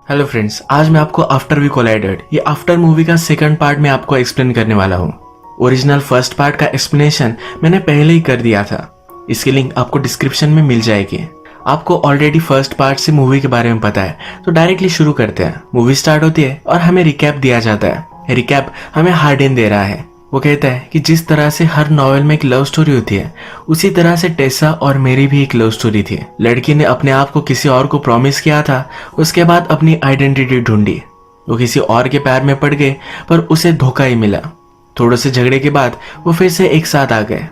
Hello friends, आज मैं आपको आफ्टर वी कोलाइडेड ये आफ्टर मूवी का सेकंड पार्ट में आपको एक्सप्लेन करने वाला हूँ। ओरिजिनल फर्स्ट पार्ट का एक्सप्लेनेशन मैंने पहले ही कर दिया था। इसकी लिंक आपको डिस्क्रिप्शन में मिल जाएगी। आपको ऑलरेडी फर्स्ट पार्ट से मूवी के बारे में पता है, तो डायरेक्टली शुरू करते हैं। मूवी स्टार्ट होती है और हमें रिकैप दिया जाता है। रिकैप हमें हार्डिन दे रहा है। वो कहता है कि जिस तरह से हर नॉवेल में एक लव स्टोरी होती है, उसी तरह से टेसा और मेरी भी एक लव स्टोरी थी। लड़की ने अपने आप को किसी और को प्रॉमिस किया था, उसके बाद अपनी आइडेंटिटी ढूंढी। वो किसी और के प्यार में पड़ गए, पर उसे धोखा ही मिला। थोड़े से झगड़े के बाद वो फिर से एक साथ आ गए।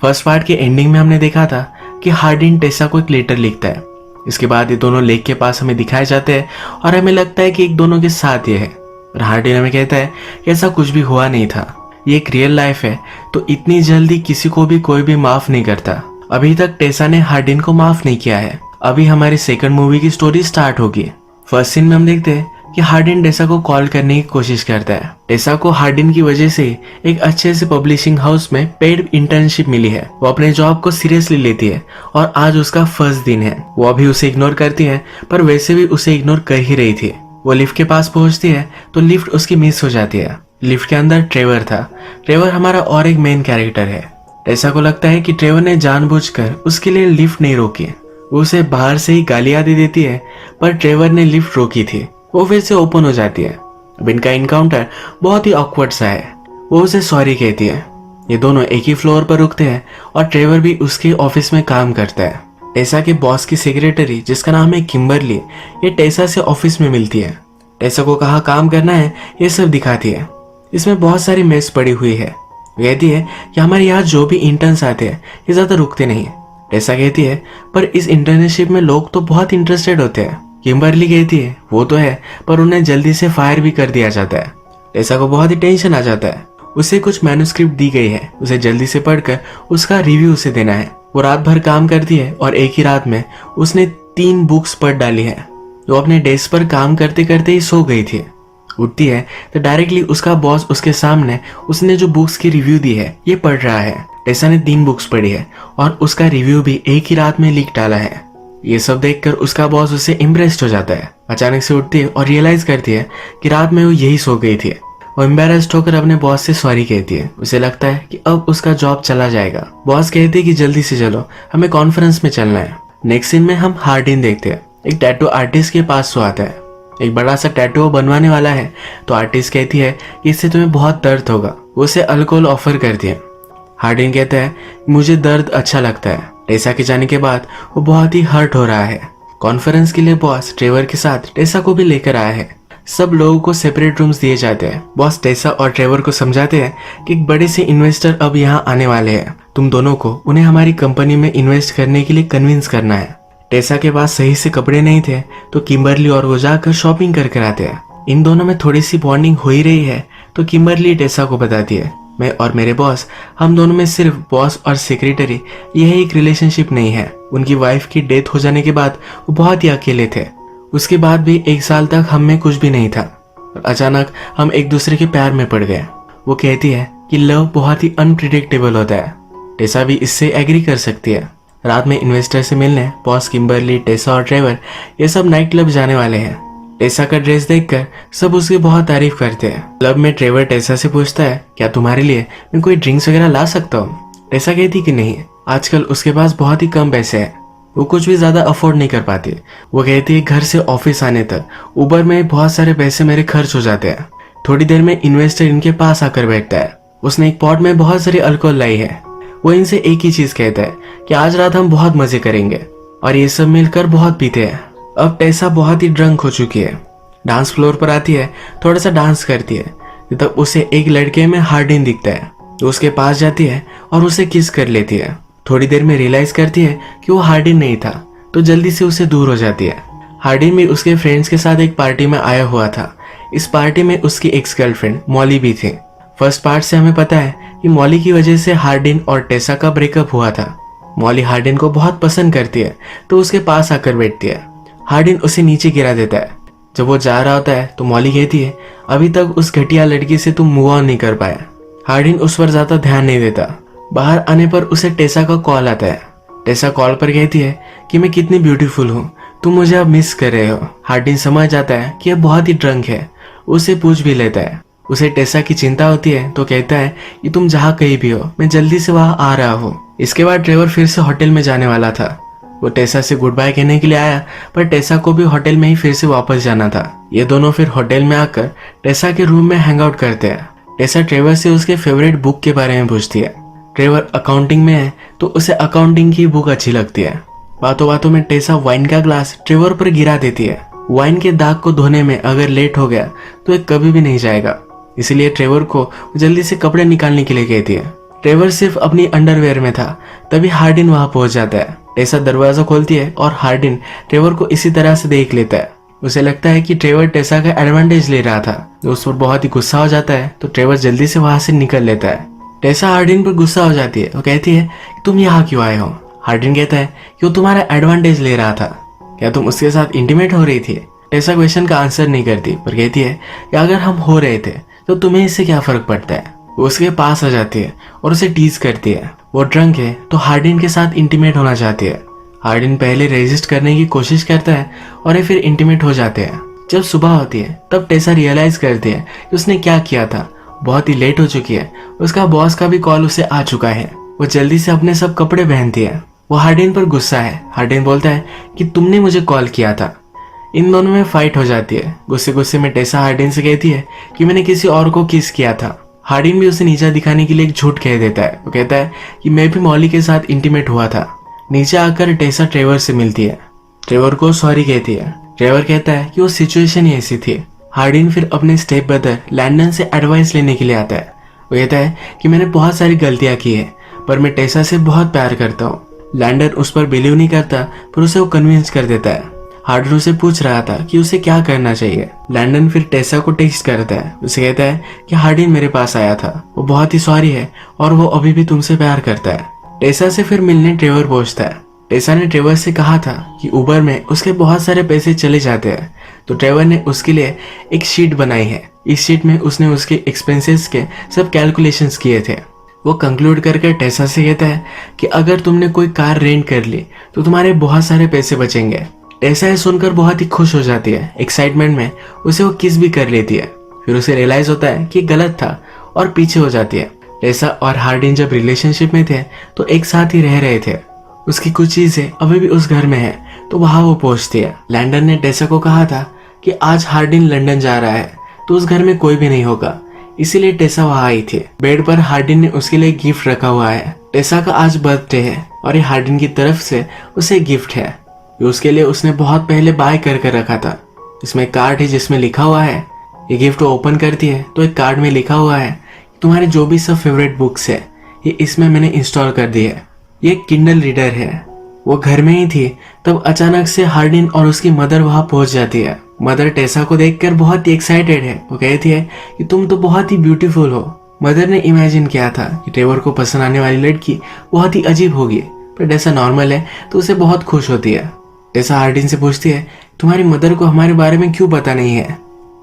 फर्स्ट पार्ट के एंडिंग में हमने देखा था कि हार्डिन टेसा को एक लेटर लिखता है। इसके बाद ये दोनों लेक के पास हमें दिखाए जाते हैं और हमें लगता है कि एक दोनों के साथ ये है। और हार्डिन हमें कहता है कि ऐसा कुछ भी हुआ नहीं था, ये एक रियल लाइफ है, तो इतनी जल्दी किसी को भी कोई भी माफ नहीं करता। अभी तक टेसा ने हार्डिन को माफ नहीं किया है। अभी हमारी सेकंड मूवी की स्टोरी स्टार्ट होगी। फर्स्ट सीन में हम देखते हैं कि हार्डिन टेसा को कॉल करने की कोशिश करता है। टेसा को हार्डिन की वजह से एक अच्छे से पब्लिशिंग हाउस में पेड इंटर्नशिप मिली है। वो अपने जॉब को सीरियसली लेती है और आज उसका फर्स्ट दिन है। वो अभी उसे इग्नोर करती है, पर वैसे भी उसे इग्नोर कर ही रही थी। वो लिफ्ट के पास पहुंचती है तो लिफ्ट उसकी मिस हो जाती है। लिफ्ट के अंदर ट्रेवर था। ट्रेवर हमारा और एक मेन कैरेक्टर है। टेसा को लगता है कि ट्रेवर ने जानबूझकर उसके लिए लिफ्ट नहीं रोकी। वो उसे बाहर से ही गालियां दे देती है, पर ट्रेवर ने लिफ्ट रोकी थी। वो फिर से ओपन हो जाती है। अब इनका इनकाउंटर बहुत ही ऑकवर्ड सा है। वो उसे सॉरी कहती है। ये दोनों एक ही फ्लोर पर रुकते हैं और ट्रेवर भी उसके ऑफिस में काम करता है। टेसा के बॉस की सेक्रेटरी, जिसका नाम है किम्बरली, ये टेसा से ऑफिस में मिलती है। टेसा को कहाँ काम करना है ये सब दिखाती है। इसमें बहुत सारी मेस पड़ी हुई है। कहती है कि हमारे यहाँ जो भी इंटर्न्स आते हैं ये ज्यादा रुकते नहीं। टेसा कहती है पर इस इंटर्नशिप में लोग तो बहुत इंटरेस्टेड होते हैं। किम्बरली कहती है वो तो है, पर उन्हें जल्दी से फायर भी कर दिया जाता है। टेसा को बहुत ही टेंशन आ जाता है। उसे कुछ मैन्युस्क्रिप्ट दी गई है, उसे जल्दी से पढ़कर उसका रिव्यू उसे देना है। वो रात भर काम करती है और एक ही रात में उसने 3 बुक्स पढ़ डाली है। वो अपने डेस्क पर काम करते करते ही सो गई थी। उठती है तो डायरेक्टली उसका बॉस उसके सामने उसने जो बुक्स की रिव्यू दी है ये पढ़ रहा है। टेसा ने 3 बुक्स पढ़ी है और उसका रिव्यू भी एक ही रात में लीक डाला है। ये सब देखकर उसका बॉस उससे इम्प्रेस्ड हो जाता है। अचानक से उठती है और रियलाइज करती है कि रात में वो यही सो गई थी। वो एम्बेरस्ड होकर अपने बॉस से सॉरी कहती है। उसे लगता है कि अब उसका जॉब चला जाएगा। बॉस कहते हैं कि जल्दी से चलो, हमें कॉन्फ्रेंस में चलना है। नेक्स्ट सीन में हम हार्डिन देखते हैं। एक टैटू आर्टिस्ट के पास सो आता है। एक बड़ा सा टैटू बनवाने वाला है, तो आर्टिस्ट कहती है कि इससे तुम्हें बहुत दर्द होगा। वो उसे अल्कोहल ऑफर करती है। हार्डिन कहता है मुझे दर्द अच्छा लगता है। टेसा के जाने के बाद वो बहुत ही हर्ट हो रहा है। कॉन्फ्रेंस के लिए बॉस ट्रेवर के साथ टेसा को भी लेकर आया है। सब लोगों को सेपरेट रूम्स दिए जाते हैं। बॉस टेसा और ट्रेवर को समझाते हैं कि एक बड़े से इन्वेस्टर अब यहाँ आने वाले हैं। तुम दोनों को उन्हें हमारी कंपनी में इन्वेस्ट करने के लिए कन्विंस करना है। टेसा के पास सही से कपड़े नहीं थे, तो किम्बरली और वो जाकर शॉपिंग कर आते हैं। इन दोनों में थोड़ी सी बॉन्डिंग हो ही रही है, तो किम्बरली टेसा को बताती है मैं और मेरे बॉस, हम दोनों में सिर्फ बॉस और सेक्रेटरी, यह एक रिलेशनशिप नहीं है। उनकी वाइफ की डेथ हो जाने के बाद वो बहुत ही अकेले थे। उसके बाद भी 1 साल तक हम में कुछ भी नहीं था। अचानक हम एक दूसरे के प्यार में पड़ गए। वो कहती है कि लव बहुत ही अनप्रिडिक्टेबल होता है। टेसा भी इससे एग्री कर सकती है। रात में इन्वेस्टर से मिलने बॉस, किम्बरली, टेसा और ट्रेवर ये सब नाइट क्लब जाने वाले हैं। टेसा का ड्रेस देखकर सब उसकी बहुत तारीफ करते हैं। क्लब में ट्रेवर टेसा से पूछता है क्या तुम्हारे लिए मैं कोई ड्रिंक्स वगैरह ला सकता हूँ। टेसा कहती कि नहीं, आजकल उसके पास बहुत ही कम पैसे हैं, वो कुछ भी ज्यादा अफोर्ड नहीं कर पाती। वो कहती है घर से ऑफिस आने तक उबर में बहुत सारे पैसे मेरे खर्च हो जाते हैं। थोड़ी देर में इन्वेस्टर इनके पास आकर बैठता है। उसने एक पॉट में बहुत सारी अल्कोहल लाई है। वो इनसे एक ही चीज कहता है कि आज रात हम बहुत मजे करेंगे, और ये सब मिलकर बहुत पीते हैं। अब टेसा बहुत ही ड्रंक हो चुकी है। डांस फ्लोर पर आती है, थोड़ा सा डांस करती है, तब उसे एक लड़के में हार्डिन दिखता है। तो उसके पास जाती है और उसे किस कर लेती है। थोड़ी देर में रियलाइज करती है कि वो हार्डिन नहीं था, तो जल्दी से उसे दूर हो जाती है। हार्डिन भी उसके फ्रेंड्स के साथ एक पार्टी में आया हुआ था। इस पार्टी में उसकी एक्स गर्लफ्रेंड मॉली भी थी। फर्स्ट पार्ट से हमें पता है कि मॉली की वजह से हार्डिन और टेसा का ब्रेकअप हुआ था। मॉली हार्डिन को बहुत पसंद करती है, तो उसके पास आकर बैठती है। हार्डिन उसे नीचे गिरा देता है। जब वो जा रहा होता है तो मॉली कहती है अभी तक उस घटिया लड़की से तुम मूव ऑन नहीं कर पाया। हार्डिन उस पर ज्यादा ध्यान नहीं देता। बाहर आने पर उसे टेसा का कॉल आता है। टेसा कॉल पर कहती है कि मैं कितनी ब्यूटीफुल हूँ, तुम मुझे अब मिस कर रहे हो। हार्डिन समझ जाता है कि यह बहुत ही ड्रंक है, उसे पूछ भी लेता है। उसे टेसा की चिंता होती है तो कहता है कि तुम जहाँ कहीं भी हो, मैं जल्दी से वहां आ रहा हूँ। इसके बाद ट्रेवर फिर से होटल में जाने वाला था। वो टेसा से गुड बाय कहने के लिए आया, पर टेसा को भी होटल में ही फिर से वापस जाना था। ये दोनों फिर होटल में आकर टेसा के रूम में हैंग आउट करते हैं। टेसा ट्रेवर से उसके फेवरेट बुक के बारे में पूछती है। ट्रेवर अकाउंटिंग में है तो उसे अकाउंटिंग की बुक अच्छी लगती है। बातों बातों में टेसा वाइन का ग्लास ट्रेवर पर गिरा देती है। वाइन के दाग को धोने में अगर लेट हो गया तो ये कभी भी नहीं जाएगा, इसलिए ट्रेवर को जल्दी से कपड़े निकालने के लिए कहती है। ट्रेवर सिर्फ अपनी अंडरवेयर में था, तभी हार्डिन वहां पहुंच जाता है। टेसा दरवाजा खोलती है और हार्डिन ट्रेवर को इसी तरह से देख लेता है। उसे लगता है कि ट्रेवर टेसा का एडवांटेज ले रहा था, जो उस पर बहुत ही गुस्सा हो जाता है, तो ट्रेवर जल्दी से वहां से निकल लेता है। टेसा हार्डिन पर गुस्सा हो जाती है और कहती है कि तुम यहाँ क्यों आए हो। हार्डिन कहता है कि वो तुम्हारा एडवांटेज ले रहा था, क्या तुम उसके साथ इंटीमेट हो रही थी। टेसा क्वेश्चन का आंसर नहीं करती, पर कहती है कि अगर हम हो रहे थे तो तुम्हें इससे क्या फर्क पड़ता है। वो उसके पास आ जाती है और उसे टीज करती है। वो ड्रंक है तो हार्डिन के साथ इंटीमेट होना चाहती है। हार्डिन पहले रेजिस्ट करने की कोशिश करता है और ये फिर इंटीमेट हो जाते हैं। जब सुबह होती है तब टेसा रियलाइज करती है कि उसने क्या किया था। बहुत ही लेट हो चुकी है, उसका बॉस का भी कॉल उसे आ चुका है। वो जल्दी से अपने सब कपड़े पहनती है। वो हार्डिन पर गुस्सा है। हार्डिन बोलता है कि तुमने मुझे कॉल किया था। इन दोनों में फाइट हो जाती है। गुस्से गुस्से में टेसा हार्डिन से कहती है कि मैंने किसी और को किस किया था। हार्डिन भी उसे नीचा दिखाने के लिए एक झूठ कह देता है। वो कहता है कि मैं भी मॉली के साथ इंटीमेट हुआ था। नीचे आकर टेसा ट्रेवर से मिलती है। ट्रेवर को सॉरी कहती है। ट्रेवर कहता है कि वो सिचुएशन ही ऐसी थी। हार्डिन फिर अपने स्टेप ब्रदर लैंडन से एडवाइस लेने के लिए आता है। वो कहता है कि मैंने बहुत सारी गलतियां की है, पर मैं टेसा से बहुत प्यार करता हूँ। लैंडन उस पर बिलीव नहीं करता, पर उसे वो कन्विंस कर देता है। हार्डिन उसे पूछ रहा था कि उसे क्या करना चाहिए। लैंडन फिर टेसा को टेक्स्ट करता है। उसे कहता है कि हार्डिन मेरे पास आया था, वो बहुत ही सॉरी है और वो अभी भी तुमसे प्यार करता है। टेसा से फिर मिलने ट्रेवर पहुंचता है। टेसा ने ट्रेवर से कहा था कि उबर में उसके बहुत सारे पैसे चले जाते हैं, तो ट्रेवर ने उसके लिए एक शीट बनाई है। इस शीट में उसने उसके एक्सपेंसेस के सब कैलकुलेशंस किए थे। वो कंक्लूड करके टेसा से कहता है कि अगर तुमने कोई कार रेंट कर ली तो तुम्हारे बहुत सारे पैसे बचेंगे। टेसा ये सुनकर बहुत ही खुश हो जाती है। एक्साइटमेंट में उसे वो किस भी कर लेती है। फिर उसे रियलाइज होता है कि गलत था और पीछे हो जाती है। टेसा और हार्डिन जब रिलेशनशिप में थे तो एक साथ ही रह रहे थे। उसकी कुछ चीजें अभी भी उस घर में है, तो वहां वो पहुंचती है। लैंडन ने टेसा को कहा था कि आज हार्डिन लंदन जा रहा है तो उस घर में कोई भी नहीं होगा, इसीलिए टेसा वहां आई थी। बेड पर हार्डिन ने उसके लिए गिफ्ट रखा हुआ है। टेसा का आज बर्थडे है और ये हार्डिन की तरफ से उसे गिफ्ट है। ये उसके लिए उसने बहुत पहले बाय कर रखा था। इसमें कार्ड है जिसमें लिखा हुआ है। ये गिफ्ट ओपन करती है तो एक कार्ड में लिखा हुआ है तुम्हारे जो भी सब फेवरेट बुक्स है ये इसमें मैंने इंस्टॉल कर दी है। ये किंडल रीडर है। वो घर में ही थी तब अचानक से हार्डिन और उसकी मदर वहां पहुंच जाती है। मदर टेसा को देखकर बहुत ही एक्साइटेड है। वो कहती है कि तुम तो बहुत ही ब्यूटीफुल हो। मदर ने इमेजिन किया था कि ट्रेवर को पसंद आने वाली लड़की बहुत ही अजीब होगी, पर टेसा नॉर्मल है तो उसे बहुत खुश होती है। टेसा हार्डिन से पूछती है तुम्हारी मदर को हमारे बारे में क्यों पता नहीं है।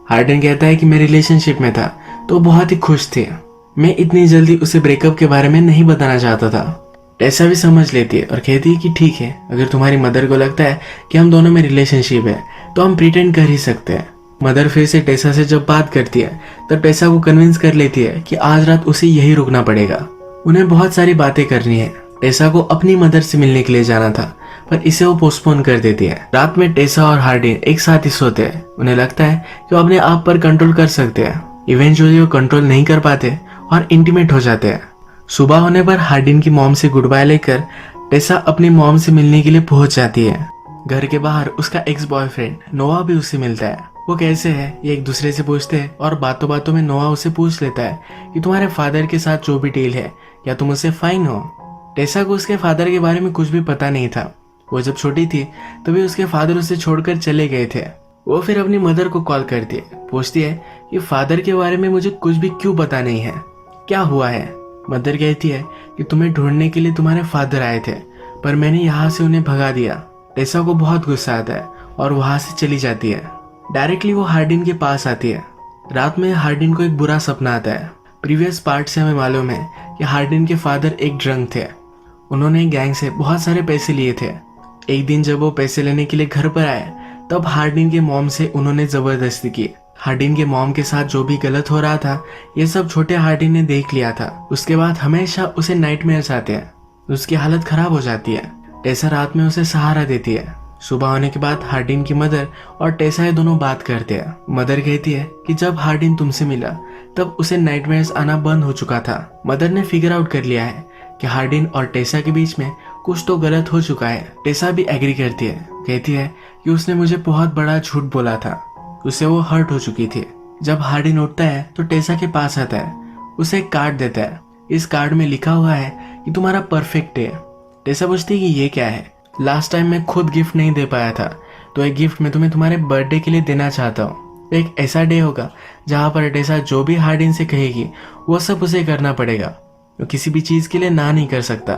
हार्डिन कहता है कि मैं रिलेशनशिप में था तो बहुत ही खुश थी, मैं इतनी जल्दी उसे ब्रेकअप के बारे में नहीं बताना चाहता था। टेसा भी समझ लेती है और कहती है कि ठीक है, अगर तुम्हारी मदर को लगता है कि हम दोनों में रिलेशनशिप है तो हम प्रिटेंड कर ही सकते हैं। मदर फिर से टेसा से जब बात करती है तब टेसा को कन्विंस कर लेती है कि आज रात उसे यही रुकना पड़ेगा। उन्हें बहुत सारी बातें करनी है। टेसा को अपनी मदर से मिलने के लिए जाना था, पर इसे वो पोस्टपोन कर देती है। रात में टेसा और हार्डिन एक साथ ही सोते हैं। उन्हें लगता है कि वो अपने आप पर कंट्रोल कर सकते हैं। इवेंचुअली वो कंट्रोल नहीं कर पाते और इंटीमेट हो जाते हैं। सुबह होने पर हार्डिन की मॉम से गुड बाय लेकर टेसा अपनी मॉम से मिलने के लिए पहुंच जाती है। घर के बाहर उसका एक्स बॉयफ्रेंड नोआ भी उससे मिलता है। वो कैसे है ये एक दूसरे से पूछते हैं और बातों बातों में नोआ उसे पूछ लेता है कि तुम्हारे फादर के साथ जो भी डील है क्या तुम उससे फाइन हो। टेसा को उसके फादर के बारे में कुछ भी पता नहीं था। वो जब छोटी थी तभी उसके फादर उसे छोड़कर चले गए थे। वो फिर अपनी मदर को कॉल करती है, पूछती है कि फादर के बारे में मुझे कुछ भी क्यों पता नहीं है, क्या हुआ है। मदर कहती है कि तुम्हें ढूंढने के लिए तुम्हारे फादर आए थे, पर मैंने यहाँ से उन्हें भगा दिया। टेसा को बहुत गुस्सा आता है और वहां से चली जाती है। डायरेक्टली वो हार्डिन के पास आती है। रात में हार्डिन को एक बुरा सपना आता है। प्रीवियस पार्ट से हमें मालूम है कि हार्डिन के फादर एक ड्रंक थे। उन्होंने गैंग से बहुत सारे पैसे लिए थे। एक दिन जब वो पैसे लेने के लिए घर पर आए तब हार्डिन के मॉम से उन्होंने जबरदस्ती की। हार्डिन के मॉम के साथ जो भी गलत हो रहा था ये सब छोटे हार्डिन ने देख लिया था। उसके बाद हमेशा उसे नाइटमेयर्स आते हैं। उसकी हालत खराब हो जाती है। टेसा रात में उसे सहारा देती है। सुबह होने के बाद हार्डिन की मदर और टेसा ये दोनों बात करते हैं। मदर कहती है कि जब हार्डिन तुमसे मिला तब उसे नाइटमेयर्स आना बंद हो चुका था। मदर ने फिगर आउट कर लिया है कि हार्डिन और टेसा के बीच में कुछ तो गलत हो चुका है। टेसा भी एग्री करती है, कहती है कि उसने मुझे बहुत बड़ा झूठ बोला था। उससे वो हर्ट हो चुकी थी। जब हार्डिन उठता है तो टेसा के पास आता है, उसे एक कार्ड देता है। इस कार्ड में लिखा हुआ है कि तुम्हारा परफेक्ट है। टेसा पूछती है कि ये क्या है। लास्ट टाइम मैं खुद गिफ्ट नहीं दे पाया था, तो एक गिफ्ट मैं तुम्हें तुम्हारे बर्थडे के लिए देना चाहता हूँ। एक ऐसा डे होगा जहाँ पर टेसा जो भी हार्डिन से कहेगी वो सब उसे करना पड़ेगा। वो किसी भी चीज के लिए ना नहीं कर सकता।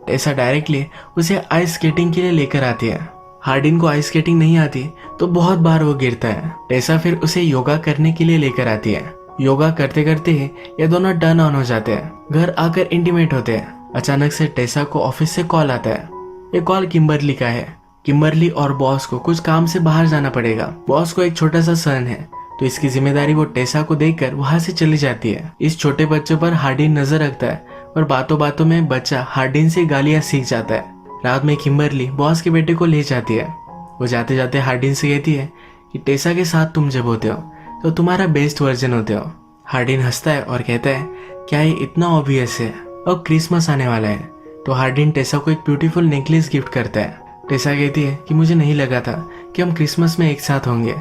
टेसा डायरेक्टली उसे आइस स्केटिंग के लिए लेकर आती है। हार्डिन को आइस स्केटिंग नहीं आती तो बहुत बार वो गिरता है। टेसा फिर उसे योगा करने के लिए लेकर आती है। योगा करते करते ही ये दोनों टर्न ऑन हो जाते हैं। घर आकर इंटीमेट होते हैं। अचानक से टेसा को ऑफिस से कॉल आता है। ये कॉल किम्बरली का है। किम्बरली और बॉस को कुछ काम से बाहर जाना पड़ेगा। बॉस को एक छोटा सा सन है तो इसकी जिम्मेदारी वो टेसा को देकर वहां से चली जाती है। इस छोटे बच्चे पर हार्डिन नजर रखता है और बातों बातों में बच्चा हार्डिन से गालियां सीख जाता है। रात में किम्बरली बॉस के बेटे को ले जाती है। वो जाते जाते हार्डिन से कहती है कि टेसा के साथ तुम जब होते हो तो तुम्हारा बेस्ट वर्जन होते हो। हार्डिन हंसता है और कहता है क्या ये इतना ऑब्वियस है। अब क्रिसमस आने वाला है तो हार्डिन टेसा को एक ब्यूटीफुल नेकलेस गिफ्ट करता है। टेसा कहती है कि मुझे नहीं लगा था कि हम क्रिसमस में एक साथ होंगे।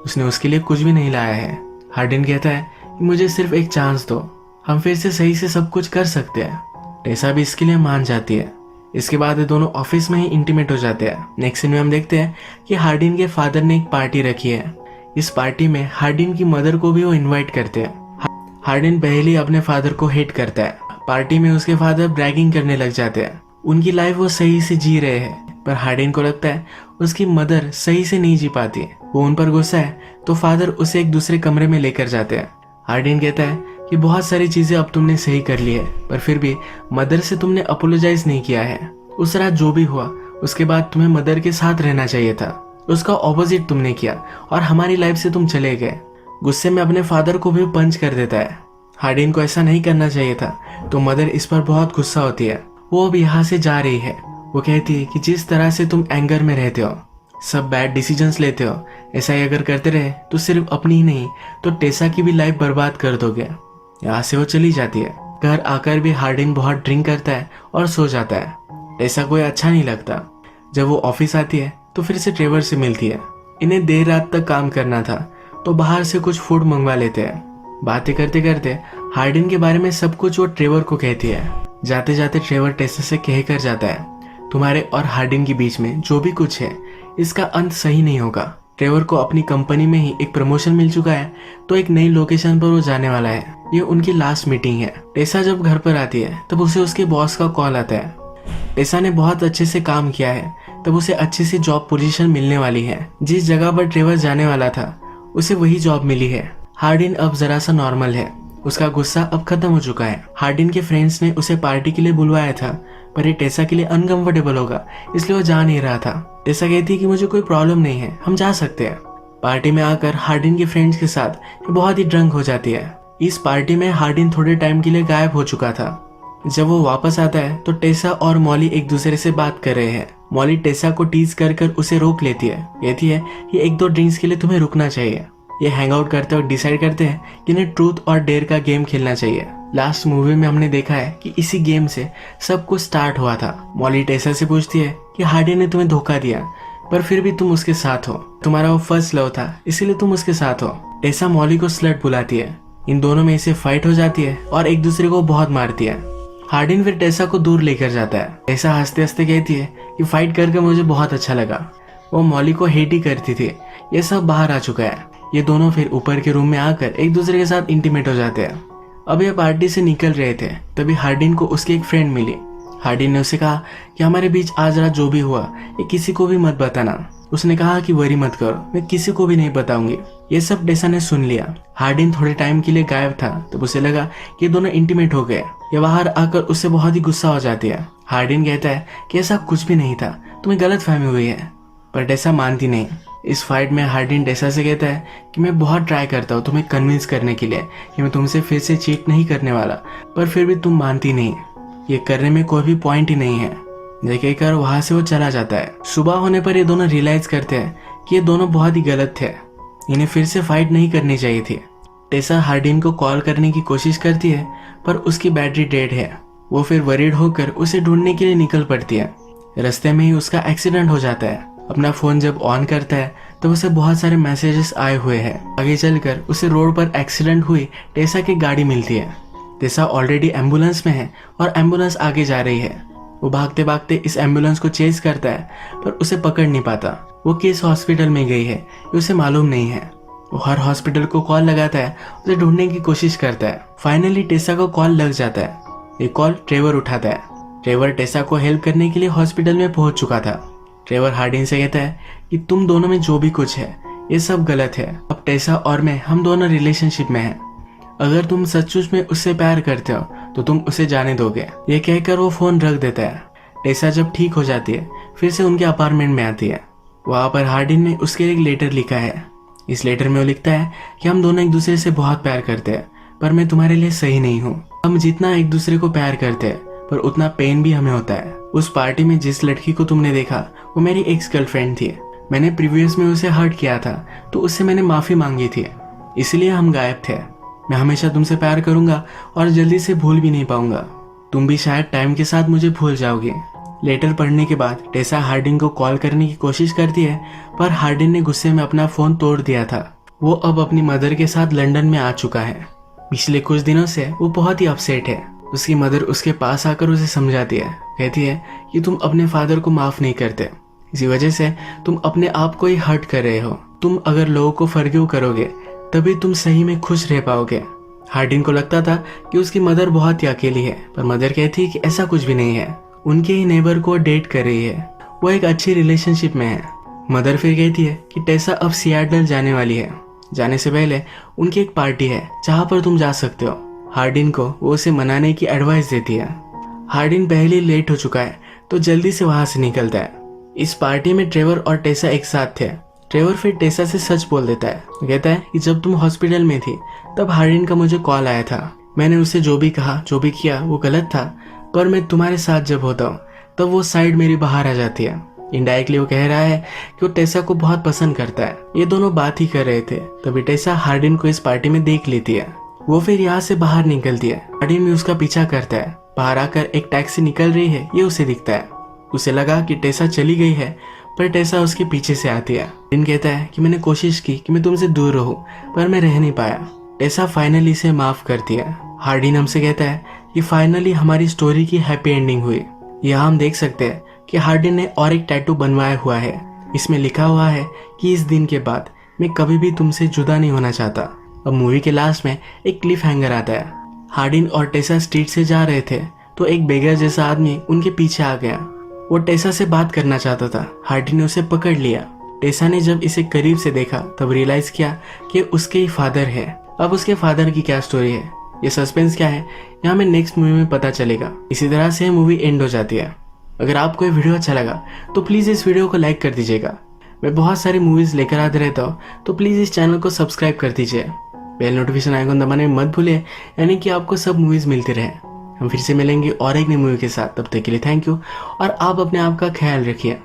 उसने उसके लिए कुछ भी नहीं लाया है। हार्डिन कहता है कि मुझे सिर्फ एक चांस दो, हम फिर से सही से सब कुछ कर सकते हैं। टेसा भी इसके लिए मान जाती है। इसके बाद ये दोनों ऑफिस में ही इंटीमेट हो जाते हैं। नेक्स्ट सीन में हम देखते हैं कि हार्डिन के फादर ने एक पार्टी रखी है। इस पार्टी में हार्डिन की मदर को भी वो इनवाइट करते हैं। हार्डिन पहले ही अपने फादर को हेट करता है। पार्टी में उसके फादर ब्रैगिंग करने लग जाते हैं। उनकी लाइफ वो सही से जी रहे हैं, पर हार्डिन को लगता है उसकी मदर सही से नहीं जी पाती। वो उन पर गुस्सा है तो फादर उसे एक दूसरे कमरे में लेकर जाते हैं। हार्डिन कहता है कि बहुत सारी चीजें अब तुमने सही कर ली है, पर फिर भी मदर से तुमने अपोलोजाइज नहीं किया है। उस रात जो भी हुआ उसके बाद तुम्हें मदर के साथ रहना चाहिए था। उसका ऑपोजिट तुमने किया और हमारी लाइफ से तुम चले गए। गुस्से में अपने फादर को भी पंच कर देता है। हार्डिन को ऐसा नहीं करना चाहिए था तो मदर इस पर बहुत गुस्सा होती है। वो अब यहाँ से जा रही है। वो कहती है कि जिस तरह से तुम एंगर में रहते हो, सब बैड डिसीजंस लेते हो, ऐसा ही अगर करते रहे तो सिर्फ अपनी ही नहीं तो टेसा की भी लाइफ बर्बाद कर दोगे। यहाँ से वो चली जाती है। घर आकर भी हार्डिन बहुत ड्रिंक करता है और सो जाता है। टेसा को अच्छा नहीं लगता। जब वो ऑफिस आती है तो फिर से ट्रेवर से मिलती है। इन्हें देर रात तक काम करना था तो बाहर से कुछ फूड मंगवा लेते हैं। बातें करते करते हार्डिन के बारे में सब कुछ वो ट्रेवर को कहती है। जाते जाते ट्रेवर टेसा से कह कर जाता है तुम्हारे और हार्डिन के बीच में जो भी कुछ है इसका अंत सही नहीं होगा। ट्रेवर को अपनी कंपनी में ही एक प्रमोशन मिल चुका है तो एक नई लोकेशन पर वो जाने वाला है। ये उनकी लास्ट मीटिंग है। टेसा जब घर पर आती है तब उसे उसके बॉस का कॉल आता है। टेसा ने बहुत अच्छे से काम किया है तब उसे अच्छी सी जॉब पोजीशन मिलने वाली है। जिस जगह पर ट्रेवर जाने वाला था उसे वही जॉब मिली है। हार्डिन अब जरा सा नॉर्मल है। उसका गुस्सा अब खत्म हो चुका है। हार्डिन के फ्रेंड्स ने उसे पार्टी के लिए बुलवाया था पर ये टेसा के लिए अनकंफर्टेबल होगा इसलिए वो जा नहीं रहा था। टेसा कहती है कि मुझे कोई प्रॉब्लम नहीं है, हम जा सकते हैं। पार्टी में आकर हार्डिन के फ्रेंड्स के साथ बहुत ही ड्रंक हो जाती है। इस पार्टी में हार्डिन थोड़े टाइम के लिए गायब हो चुका था। जब वो वापस आता है तो टेसा और मॉली एक दूसरे से बात कर रहे हैं। मॉली टेसा को टीज कर कर उसे रोक लेती है। कहती है कि एक दो ड्रिंक्स के लिए तुम्हें रुकना चाहिए। ये हैंग आउट करते वक्त डिसाइड करते हैं कि इन्हें ट्रूथ और डेयर का गेम खेलना चाहिए। लास्ट मूवी में हमने देखा है कि इसी गेम से सब कुछ स्टार्ट हुआ था। मॉली टेसा से पूछती है कि हार्डिन ने तुम्हें धोखा दिया पर फिर भी तुम उसके साथ हो। तुम्हारा वो फर्स्ट लव था इसीलिए तुम उसके साथ हो। टेसा मॉली को स्लट बुलाती है। इन दोनों में इसे फाइट हो जाती है और एक दूसरे को बहुत मारती है। हार्डिन फिर टेसा को दूर लेकर जाता है। टेसा हंसते हंसते कहती है कि फाइट करके मुझे बहुत अच्छा लगा। वो मॉली को हेट ही करती थी। ये सब बाहर आ चुका है। ये दोनों फिर ऊपर के रूम में आकर एक दूसरे के साथ इंटीमेट हो जाते हैं। अब ये पार्टी से निकल रहे थे तभी हार्डिन को उसकी एक फ्रेंड मिली। हार्डिन ने उसे कहा कि हमारे बीच आज रात जो भी हुआ ये किसी को भी मत बताना। उसने कहा कि वरी मत करो, मैं किसी को भी नहीं बताऊंगी। ये सब टेसा ने सुन लिया। हार्डिन थोड़े टाइम के लिए गायब था तब उसे लगा कि दोनों इंटीमेट हो गए। ये बाहर आकर उससे बहुत ही गुस्सा हो जाती है। हार्डिन कहता है कि ऐसा कुछ भी नहीं था, तुम्हें गलत फहमी हुई है। पर टेसा मानती नहीं। इस फाइट में हार्डिन टेसा से कहता है कि मैं बहुत ट्राई करता हूँ तुम्हें कन्विंस करने के लिए कि मैं तुमसे फिर से चीट नहीं करने वाला, पर फिर भी तुम मानती नहीं। ये करने में कोई भी पॉइंट ही नहीं है। ये कहकर वहां से वो चला जाता है। सुबह होने पर ये दोनों रियलाइज करते हैं कि ये दोनों बहुत ही गलत थे। इन्हें फिर से फाइट नहीं करनी चाहिए थी। टेसा हार्डिन को कॉल करने की कोशिश करती है पर उसकी बैटरी डेड है। वो फिर वरीड होकर उसे ढूंढने के लिए निकल पड़ती है। रास्ते में ही उसका एक्सीडेंट हो जाता है। अपना फोन जब ऑन करता है तो उसे बहुत सारे मैसेजेस आए हुए हैं। आगे चलकर उसे रोड पर एक्सीडेंट हुई टेसा की गाड़ी मिलती है। टेसा ऑलरेडी एम्बुलेंस में है और एम्बुलेंस आगे जा रही है। वो भागते भागते इस एम्बुलेंस को चेज करता है पर उसे पकड़ नहीं पाता। वो किस हॉस्पिटल में गई है ये उसे मालूम नहीं है। वो हर हॉस्पिटल को कॉल लगाता है, उसे ढूंढने की कोशिश करता है। फाइनली टेसा को कॉल लग जाता है। ये कॉल ट्रेवर उठाता है। ट्रेवर टेसा को हेल्प करने के लिए हॉस्पिटल में पहुंच चुका था। ट्रेवर हार्डिन से कहता है कि तुम दोनों में जो भी कुछ है ये सब गलत है। अब टेसा और मैं हम दोनों रिलेशनशिप में हैं। अगर तुम सचमुच में उससे प्यार करते हो तो तुम उसे जाने दोगे। ये कहकर वो फोन रख देता है। टेसा जब ठीक हो जाती है फिर से उनके अपार्टमेंट में आती है। वहां पर हार्डिन ने उसके लिए एक लेटर लिखा है। इस लेटर में वो लिखता है कि हम दोनों एक दूसरे से बहुत प्यार करते हैं पर मैं तुम्हारे लिए सही नहीं हूँ। हम जितना एक दूसरे को प्यार करते हैं पर उतना पेन भी हमें होता है। उस पार्टी में जिस लड़की को तुमने देखा वो मेरी एक्स गर्लफ्रेंड थी। मैंने प्रीवियस में उसे हर्ट किया था तो उससे मैंने माफी मांगी थी, इसलिए हम गायब थे। मैं हमेशा तुमसे प्यार करूंगा और जल्दी से भूल भी नहीं पाऊंगा। तुम भी शायद टाइम के साथ मुझे भूल जाओगे। लेटर पढ़ने के बाद टेसा हार्डिन को कॉल करने की कोशिश करती है पर हार्डिन ने गुस्से में अपना फोन तोड़ दिया था। वो अब अपनी मदर के साथ लंदन में आ चुका है। पिछले कुछ दिनों से वो बहुत ही अपसेट है। उसकी मदर उसके पास आकर उसे समझाती है, कहती है कि तुम अपने फादर को माफ नहीं करते, इसी वजह से तुम अपने आप को ही हर्ट कर रहे हो। तुम अगर लोगों को फॉरगिव करोगे तभी तुम सही में खुश रह पाओगे। हार्डिन को लगता था कि उसकी मदर बहुत ही अकेली है पर मदर कहती है कि ऐसा कुछ भी नहीं है। उनके ही नेबर को डेट कर रही है, वो एक अच्छी रिलेशनशिप में है। मदर फिर कहती है कि टेसा अब सियाटल जाने वाली है। जाने से पहले उनकी एक पार्टी है जहाँ पर तुम जा सकते हो। हार्डिन को वो उसे मनाने की एडवाइस देती है। हार्डिन पहले ही लेट हो चुका है तो जल्दी से वहां से निकलता है। इस पार्टी में ट्रेवर और टेसा एक साथ थे। ट्रेवर फिर टेसा से सच बोल देता है। कहता है कि जब तुम हॉस्पिटल में थी तब हार्डिन का मुझे कॉल आया था। मैंने उसे जो भी कहा जो भी किया वो गलत था, पर मैं तुम्हारे साथ जब होता हूँ तब वो साइड मेरी बाहर आ जाती है। इनडायरेक्टली वो कह रहा है कि वो टेसा को बहुत पसंद करता है। ये दोनों बात ही कर रहे थे तभी टेसा हार्डिन को इस पार्टी में देख लेती है। वो फिर यहाँ से बाहर निकलती है। हार्डिन भी उसका पीछा करता है। बाहर आकर एक टैक्सी निकल रही है ये उसे दिखता है। उसे लगा कि टेसा चली गई है पर टेसा उसके पीछे से आती है। हार्डिन कहता है कि मैंने कोशिश की कि मैं तुमसे दूर रहूं पर मैं रह नहीं पाया। टेसा फाइनली इसे माफ करती है। हार्डिन हमसे कहता है कि फाइनली हमारी स्टोरी की हैप्पी एंडिंग हुई। यहाँ हम देख सकते हैं कि हार्डिन ने और एक टैटू बनवाया हुआ है। इसमें लिखा हुआ है कि इस दिन के बाद मैं कभी भी तुमसे जुदा नहीं होना चाहता। अब मूवी के लास्ट में एक क्लिफ हैंगर आता है। हार्डिन और टेसा स्ट्रीट से जा रहे थे तो एक बेगर जैसा आदमी उनके पीछे आ गया। वो टेसा से बात करना चाहता था। हार्डिन ने उसे पकड़ लिया। टेसा ने जब इसे करीब से देखा तब रियलाइज किया कि उसके ही फादर है। अब उसके फादर की क्या स्टोरी है, ये सस्पेंस क्या है, यहाँ हमें नेक्स्ट मूवी में पता चलेगा। इसी तरह से मूवी एंड हो जाती है। अगर आपको ये वीडियो अच्छा लगा तो प्लीज़ इस वीडियो को लाइक कर दीजिएगा। मैं बहुत सारी मूवीज़ लेकर आते रहता हूँ तो प्लीज़ इस चैनल को सब्सक्राइब कर दीजिए। बेल नोटिफिकेशन आइकन दबाने में मत भूलिए, यानी कि आपको सब मूवीज़ मिलती रहे। हम फिर से मिलेंगे और एक नई मूवी के साथ। तब तक के लिए थैंक यू और आप अपने आप का ख्याल रखिए।